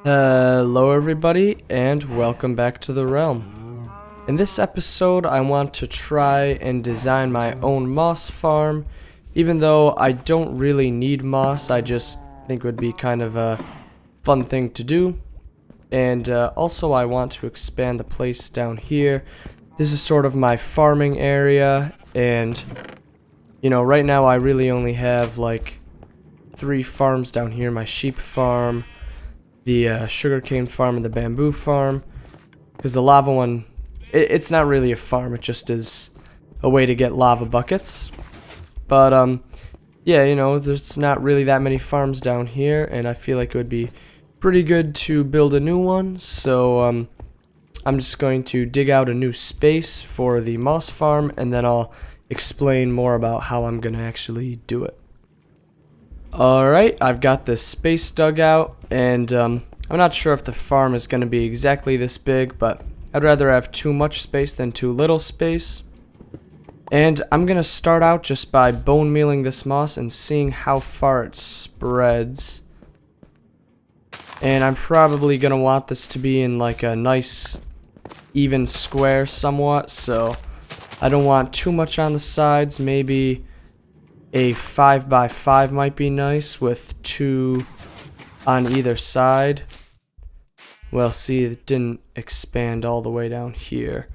Hello everybody, and welcome back to the realm. In this episode, I want to try and design my own moss farm. Even though I don't really need moss, I just think it would be kind of a fun thing to do. And also I want to expand the place down here. This is sort of my farming area, and you know, right now I really only have like 3 farms down here. My sheep farm, the sugarcane farm, and the bamboo farm. Because the lava one, it's not really a farm, it just is a way to get lava buckets. But yeah, you know, there's not really that many farms down here, and I feel like it would be pretty good to build a new one. So I'm just going to dig out a new space for the moss farm, and then I'll explain more about how I'm gonna actually do it. Alright, I've got this space dug out, and I'm not sure if the farm is going to be exactly this big, but I'd rather have too much space than too little space. And I'm going to start out just by bone mealing this moss and seeing how far it spreads. And I'm probably going to want this to be in like a nice even square somewhat, so I don't want too much on the sides. Maybe a 5x5 might be nice with 2 on either side. Well, see, it didn't expand all the way down here.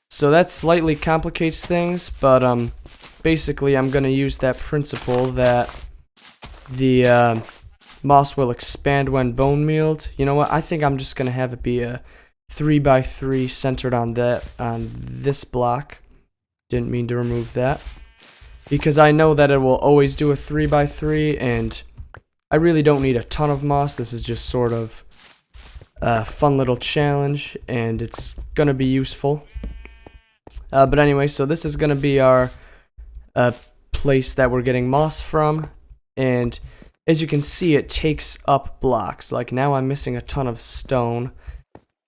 So that slightly complicates things, but basically I'm gonna use that principle that the moss will expand when bone mealed. You know what? I think I'm just gonna have it be a 3x3 centered on this block. Didn't mean to remove that, because I know that it will always do a 3x3, and I really don't need a ton of moss. This is just sort of a fun little challenge, and it's gonna be useful. But anyway, so this is gonna be our place that we're getting moss from, and as you can see, it takes up blocks. Like now I'm missing a ton of stone,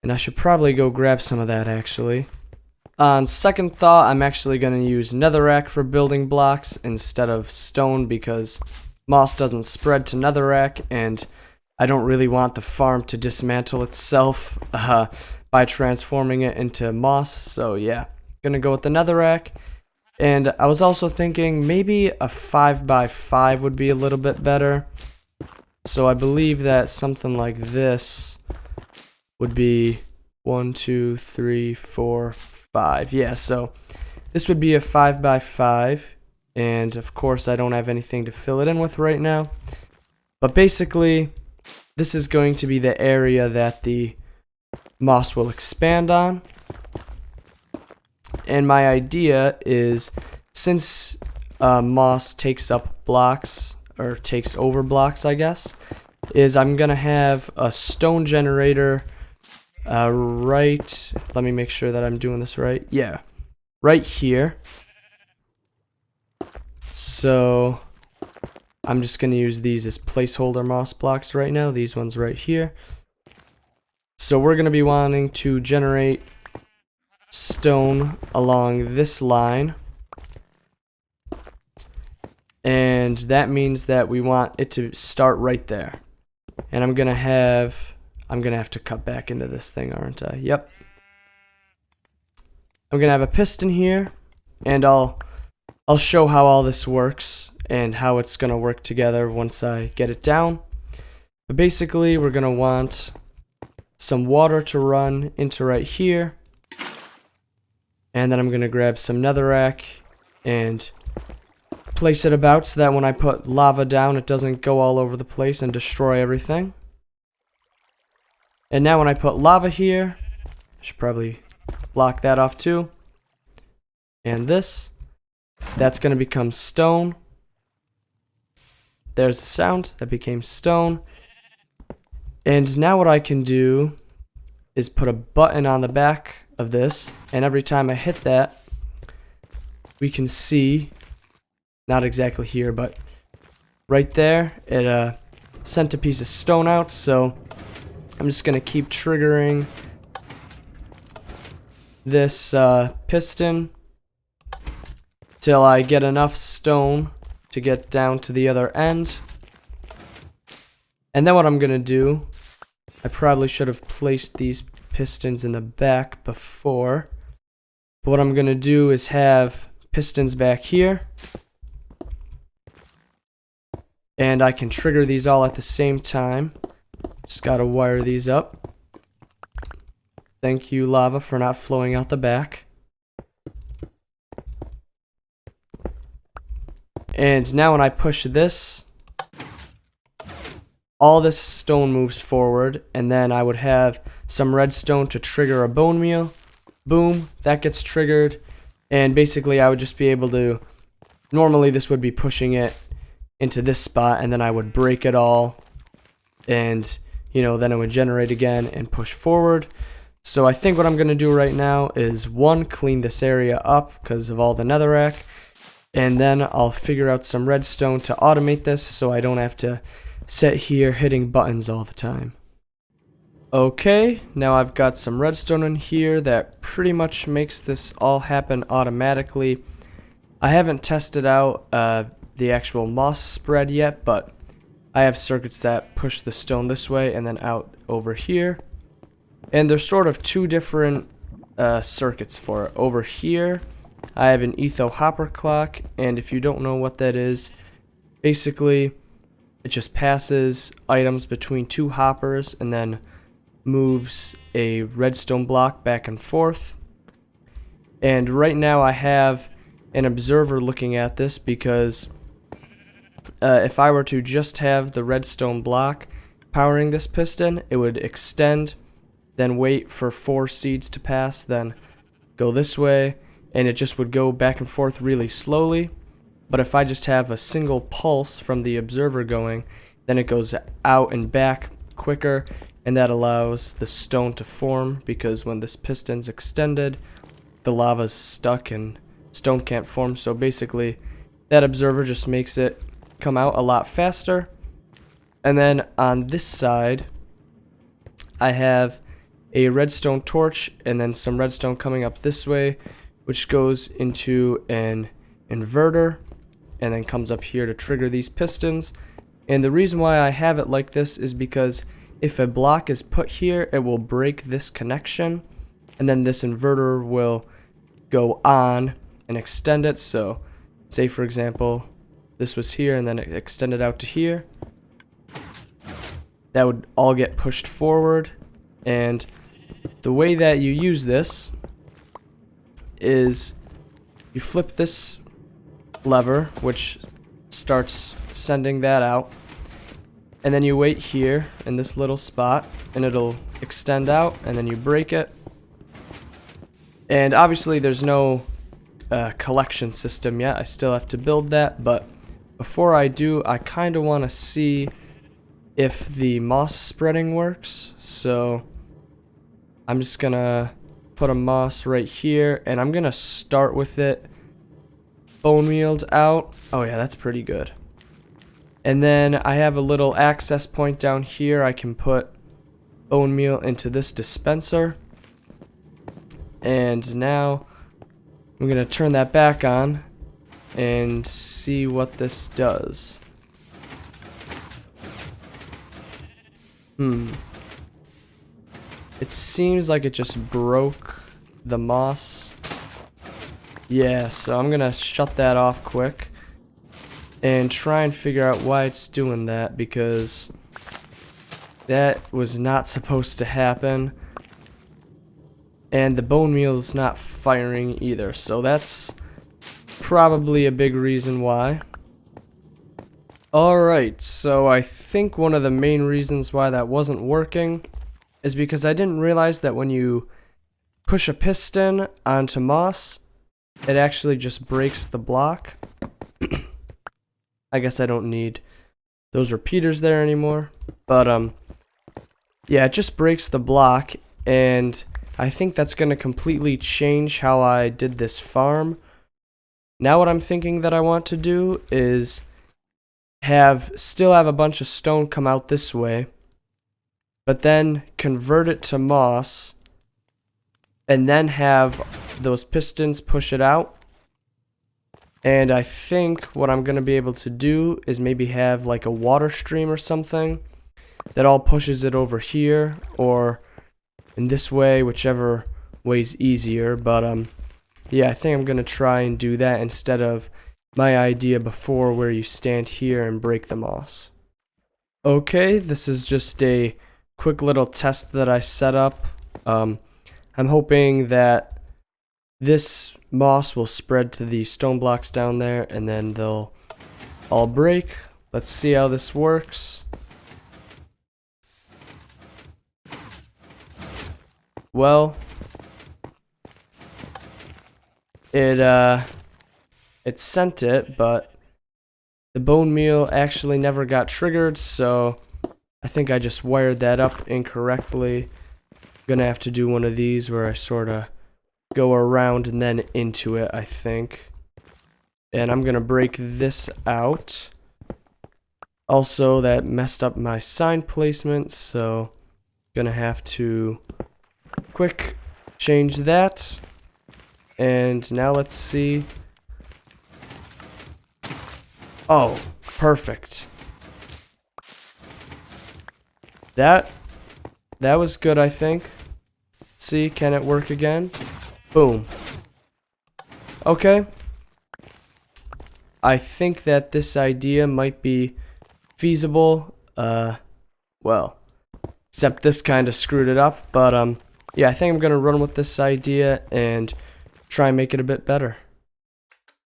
and I should probably go grab some of that actually. On second thought, I'm actually going to use netherrack for building blocks instead of stone, because moss doesn't spread to netherrack, and I don't really want the farm to dismantle itself by transforming it into moss. So yeah, gonna go with the netherrack. And I was also thinking maybe a 5x5 would be a little bit better. So I believe that something like this would be 1, 2, 3, 4, 5. Yeah, so this would be a 5x5, and of course I don't have anything to fill it in with right now. But basically, this is going to be the area that the moss will expand on. And my idea is, since moss takes up blocks, or takes over blocks, I guess, is I'm gonna have a stone generator right, let me make sure that I'm doing this right. Yeah, right here. So I'm just going to use these as placeholder moss blocks right now, these ones right here. So we're going to be wanting to generate stone along this line, and that means that we want it to start right there. And I'm going to have to cut back into this thing, aren't I? Yep. I'm gonna have a piston here, and I'll show how all this works and how it's gonna work together once I get it down. But basically, we're gonna want some water to run into right here, and then I'm gonna grab some netherrack and place it about so that when I put lava down, it doesn't go all over the place and destroy everything. And now when I put lava here, I should probably block that off too. And that's going to become stone. There's the sound, that became stone. And now what I can do is put a button on the back of this, and every time I hit that, we can see, not exactly here, but right there, it sent a piece of stone out. So I'm just going to keep triggering this piston till I get enough stone to get down to the other end. And then what I'm gonna do, I probably should have placed these pistons in the back before. But what I'm gonna do is have pistons back here. And I can trigger these all at the same time. Just gotta wire these up. Thank you, lava, for not flowing out the back. And now when I push this, all this stone moves forward, and then I would have some redstone to trigger a bone meal. Boom, that gets triggered, and basically I would just be able to, normally this would be pushing it into this spot, and then I would break it all, and then it would generate again and push forward. So I think what I'm going to do right now is, one, clean this area up because of all the netherrack, and then I'll figure out some redstone to automate this so I don't have to sit here hitting buttons all the time. Okay, now I've got some redstone in here that pretty much makes this all happen automatically. I haven't tested out the actual moss spread yet, but I have circuits that push the stone this way and then out over here. And there's sort of two different circuits for it. Over here, I have an Etho hopper clock, and if you don't know what that is, basically it just passes items between two hoppers and then moves a redstone block back and forth. And right now I have an observer looking at this because if I were to just have the redstone block powering this piston, it would extend, then wait for 4 seeds to pass, then go this way, and it just would go back and forth really slowly. But if I just have a single pulse from the observer going, then it goes out and back quicker, and that allows the stone to form, because when this piston's extended, the lava's stuck and stone can't form. So basically that observer just makes it come out a lot faster. And then on this side I have a redstone torch and then some redstone coming up this way, which goes into an inverter and then comes up here to trigger these pistons. And the reason why I have it like this is because if a block is put here, it will break this connection, and then this inverter will go on and extend it. So say for example this was here and then it extended out to here, that would all get pushed forward. And the way that you use this is you flip this lever, which starts sending that out, and then you wait here in this little spot and it'll extend out, and then you break it. And obviously there's no collection system yet, I still have to build that, but before I do, I kind of want to see if the moss spreading works. So I'm just gonna put a moss right here, and I'm gonna start with it bone mealed out. Oh yeah, that's pretty good. And then I have a little access point down here. I can put bone meal into this dispenser, and now I'm gonna turn that back on and see what this does. It seems like it just broke the moss. Yeah, so I'm gonna shut that off quick and try and figure out why it's doing that, because that was not supposed to happen. And the bone meal is not firing either, so that's probably a big reason why. Alright, so I think one of the main reasons why that wasn't working is because I didn't realize that when you push a piston onto moss, it actually just breaks the block. I guess I don't need those repeaters there anymore, but yeah, it just breaks the block, and I think that's going to completely change how I did this farm. Now what I'm thinking that I want to do is still have a bunch of stone come out this way, but then convert it to moss, and then have those pistons push it out. And I think what I'm going to be able to do is maybe have like a water stream or something, that all pushes it over here, or in this way, whichever way's easier. But yeah, I think I'm gonna try and do that instead of my idea before, where you stand here and break the moss. Okay, this is just a quick little test that I set up. I'm hoping that this moss will spread to the stone blocks down there, and then they'll all break. Let's see how this works. Well, it sent it, but the bone meal actually never got triggered, so I think I just wired that up incorrectly. I'm gonna have to do one of these where I sort of go around and then into it, I think. And I'm gonna break this out. Also, that messed up my sign placement, so gonna have to quick change that. And now let's see. Oh, perfect. That was good, I think. See, can it work again? Boom. Okay. I think that this idea might be feasible. Well, except this kind of screwed it up, but yeah, I think I'm gonna run with this idea and try and make it a bit better.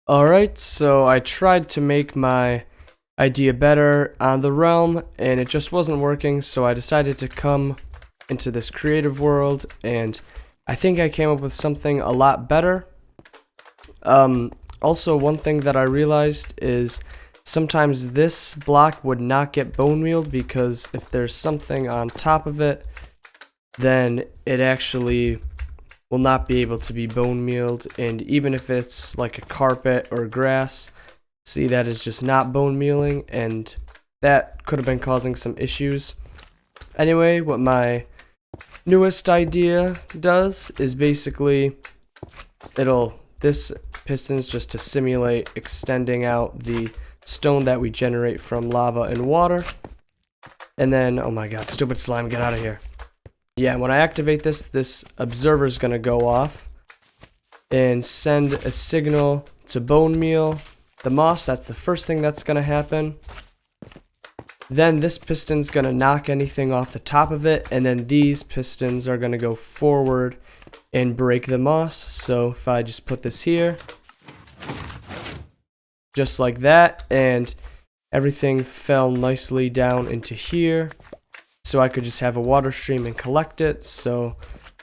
Alright, so I tried to make my idea better on the realm, and it just wasn't working, so I decided to come into this creative world, and I think I came up with something a lot better. Also, one thing that I realized is sometimes this block would not get bone mealed, because if there's something on top of it, then it actually will not be able to be bone mealed. And even if it's like a carpet or grass, see, that is just not bone mealing, and that could have been causing some issues. Anyway, what my newest idea does is basically this piston's just to simulate extending out the stone that we generate from lava and water. And then, oh my god, stupid slime, get out of here. Yeah, when I activate this observer's gonna go off and send a signal to bone meal the moss. That's the first thing that's gonna happen. Then this piston's gonna knock anything off the top of it, and then these pistons are gonna go forward and break the moss. So if I just put this here, just like that, and everything fell nicely down into here, so I could just have a water stream and collect it. So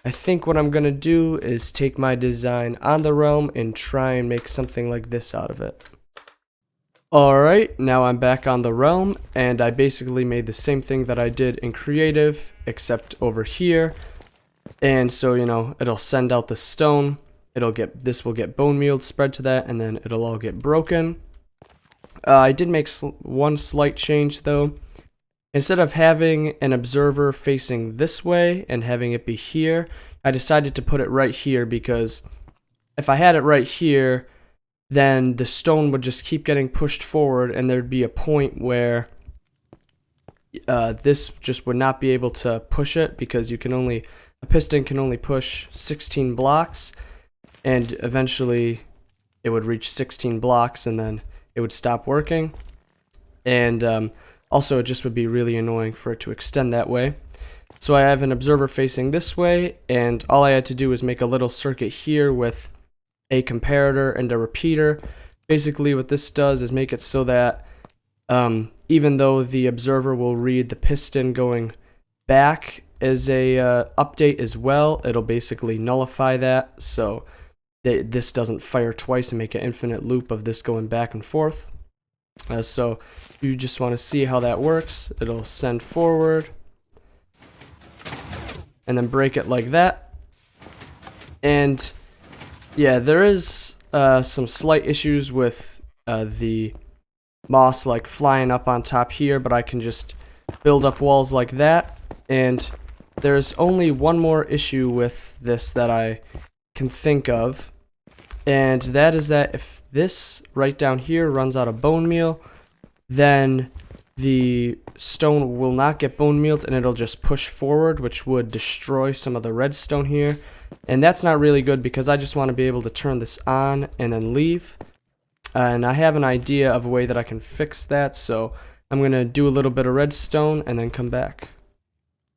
I think what I'm gonna do is take my design on the realm and try and make something like this out of it. Alright, now I'm back on the realm, and I basically made the same thing that I did in creative, except over here. And so, you know, it'll send out the stone, this will get bone mealed, spread to that, and then it'll all get broken. I did make one slight change though. Instead of having an observer facing this way and having it be here, I decided to put it right here, because if I had it right here, then the stone would just keep getting pushed forward, and there'd be a point where this just would not be able to push it, because a piston can only push 16 blocks, and eventually it would reach 16 blocks and then it would stop working. And also, it just would be really annoying for it to extend that way. So I have an observer facing this way, and all I had to do was make a little circuit here with a comparator and a repeater. Basically, what this does is make it so that even though the observer will read the piston going back as a update as well, it'll basically nullify that, so this doesn't fire twice and make an infinite loop of this going back and forth. So you just want to see how that works. It'll send forward and then break it like that. And yeah, there is some slight issues with the moss like flying up on top here, but I can just build up walls like that. And there's only one more issue with this that I can think of, and that is that if this right down here runs out of bone meal, then the stone will not get bone mealed and it'll just push forward, which would destroy some of the redstone here. And that's not really good because I just want to be able to turn this on and then leave. And I have an idea of a way that I can fix that, so I'm going to do a little bit of redstone and then come back.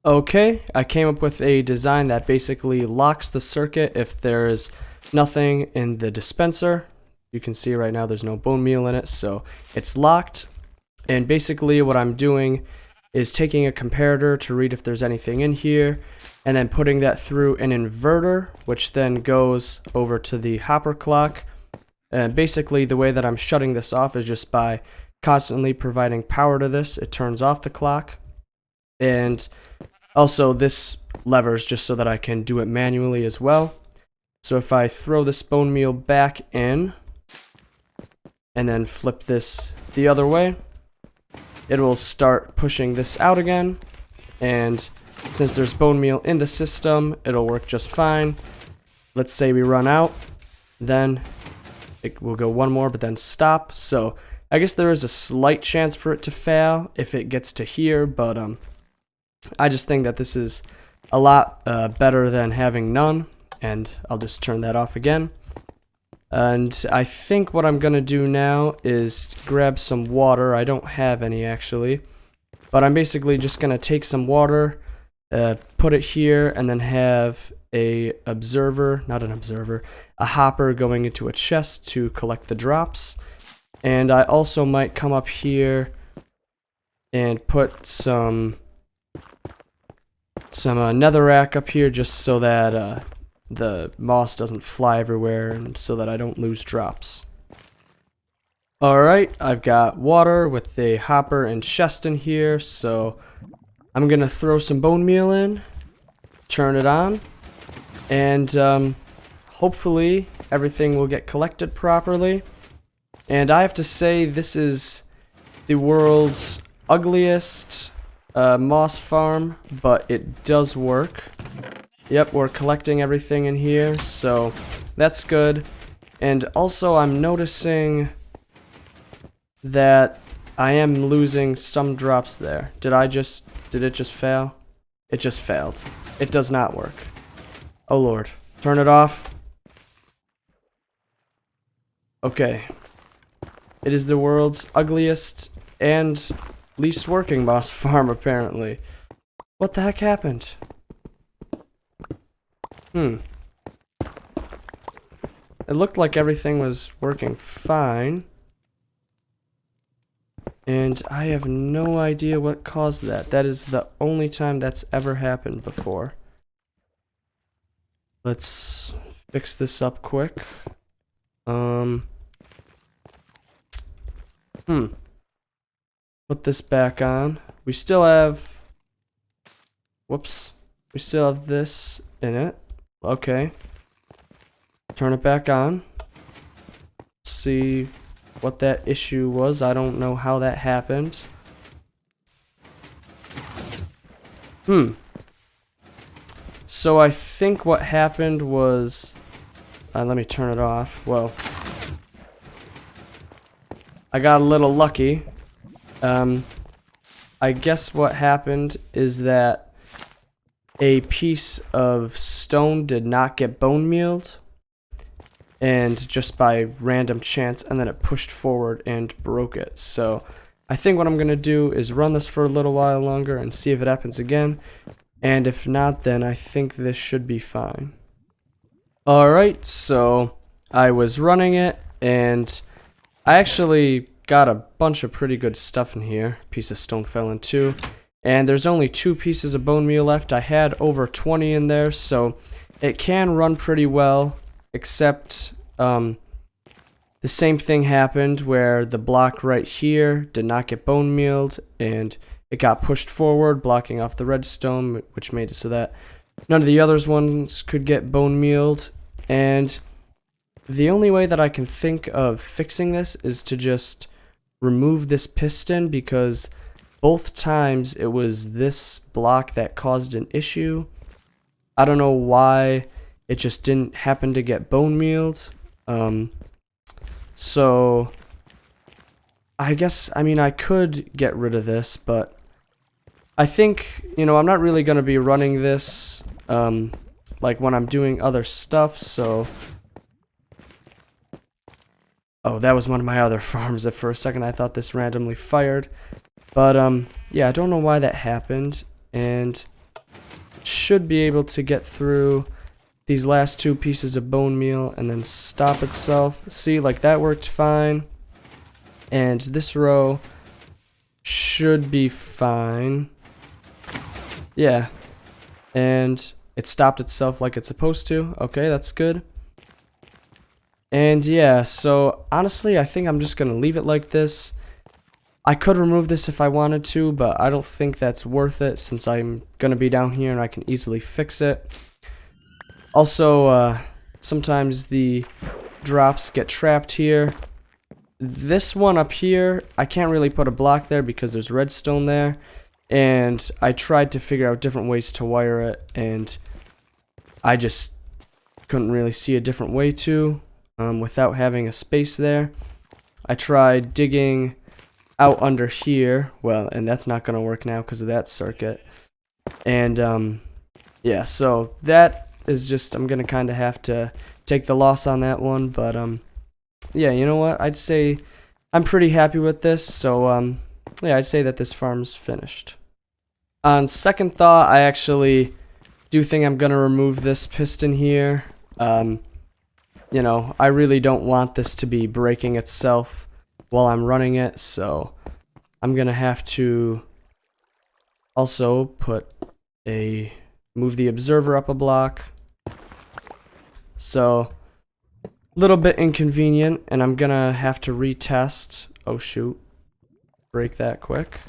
Okay, I came up with a design that basically locks the circuit if there is nothing in the dispenser. You can see right now there's no bone meal in it, so it's locked. And basically what I'm doing is taking a comparator to read if there's anything in here, and then putting that through an inverter, which then goes over to the hopper clock. And basically the way that I'm shutting this off is just by constantly providing power to this. It turns off the clock. And also this lever is just so that I can do it manually as well. So if I throw this bone meal back in and then flip this the other way, it will start pushing this out again. And since there's bone meal in the system, it'll work just fine. Let's say we run out, then it will go one more, but then stop. So I guess there is a slight chance for it to fail if it gets to here, but I just think that this is a lot better than having none, and I'll just turn that off again. And I think what I'm gonna do now is grab some water. I don't have any actually, but I'm basically just gonna take some water, put it here, and then have a hopper going into a chest to collect the drops. And I also might come up here and put some netherrack up here just so that the moss doesn't fly everywhere and so that I don't lose drops. Alright, I've got water with a hopper and chest in here, so I'm gonna throw some bone meal in, turn it on, and hopefully everything will get collected properly. And I have to say, this is the world's ugliest moss farm, but it does work. Yep, we're collecting everything in here, so that's good. And also I'm noticing that I am losing some drops there. Did it just fail? It just failed. It does not work. Oh lord. Turn it off. Okay. It is the world's ugliest and least working moss farm, apparently. What the heck happened? It looked like everything was working fine. And I have no idea what caused that. That is the only time that's ever happened before. Let's fix this up quick. Put this back on. We still have... Whoops. We still have this in it. Okay. Turn it back on. See what that issue was. I don't know how that happened. So I think what happened was... let me turn it off. Well, I got a little lucky. I guess what happened is that a piece of stone did not get bone mealed, and just by random chance, and then it pushed forward and broke it. So I think what I'm gonna do is run this for a little while longer and see if it happens again, and if not, then I think this should be fine. Alright, so I was running it, and I actually got a bunch of pretty good stuff in here. Piece of stone fell in too. And there's only 2 pieces of bone meal left. I had over 20 in there, so it can run pretty well, except the same thing happened where the block right here did not get bone mealed, and it got pushed forward, blocking off the redstone, which made it so that none of the other ones could get bone mealed. And the only way that I can think of fixing this is to just remove this piston, because both times it was this block that caused an issue. I don't know why it just didn't happen to get bone mealed. So I guess, I mean, I could get rid of this, but I think, you know, I'm not really going to be running this, like when I'm doing other stuff, so... Oh, that was one of my other farms. That for a second I thought this randomly fired. But, yeah, I don't know why that happened, and should be able to get through these last 2 pieces of bone meal and then stop itself. See, like that worked fine. And this row should be fine. Yeah. And it stopped itself like it's supposed to. Okay, that's good. And yeah, so honestly, I think I'm just going to leave it like this. I could remove this if I wanted to, but I don't think that's worth it since I'm going to be down here and I can easily fix it. Also, sometimes the drops get trapped here. This one up here, I can't really put a block there because there's redstone there. And I tried to figure out different ways to wire it, and I just couldn't really see a different way to, without having a space there. I tried digging out under here, well, and that's not going to work now because of that circuit. And, yeah, so that is just, I'm going to kind of have to take the loss on that one, but, yeah, you know what, I'd say I'm pretty happy with this, so, yeah, I'd say that this farm's finished. On second thought, I actually do think I'm going to remove this piston here. You know, I really don't want this to be breaking itself while I'm running it, so I'm going to have to also move the observer up a block. So, a little bit inconvenient, and I'm going to have to retest. Oh shoot, break that quick.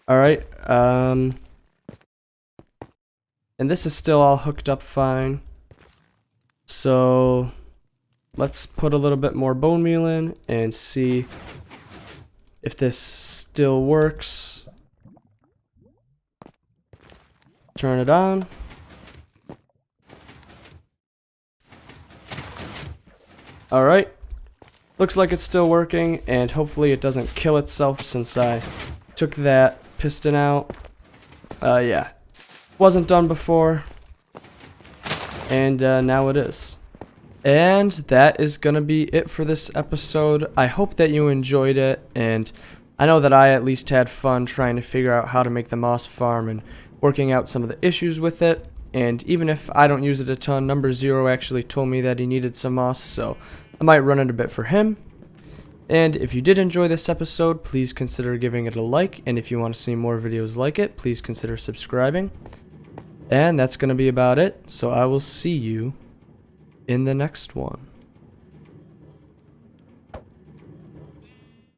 Alright, and this is still all hooked up fine. So, let's put a little bit more bone meal in and see if this still works. Turn it on. Alright, looks like it's still working, and hopefully it doesn't kill itself since I took that piston out. Yeah, wasn't done before, and now it is. And that is gonna be it for this episode. I hope that you enjoyed it, and I know that I at least had fun trying to figure out how to make the moss farm and working out some of the issues with it. And even if I don't use it a ton, Number Zero actually told me that he needed some moss, so I might run it a bit for him. And if you did enjoy this episode, please consider giving it a like, and if you want to see more videos like it, please consider subscribing. And that's going to be about it, so I will see you in the next one.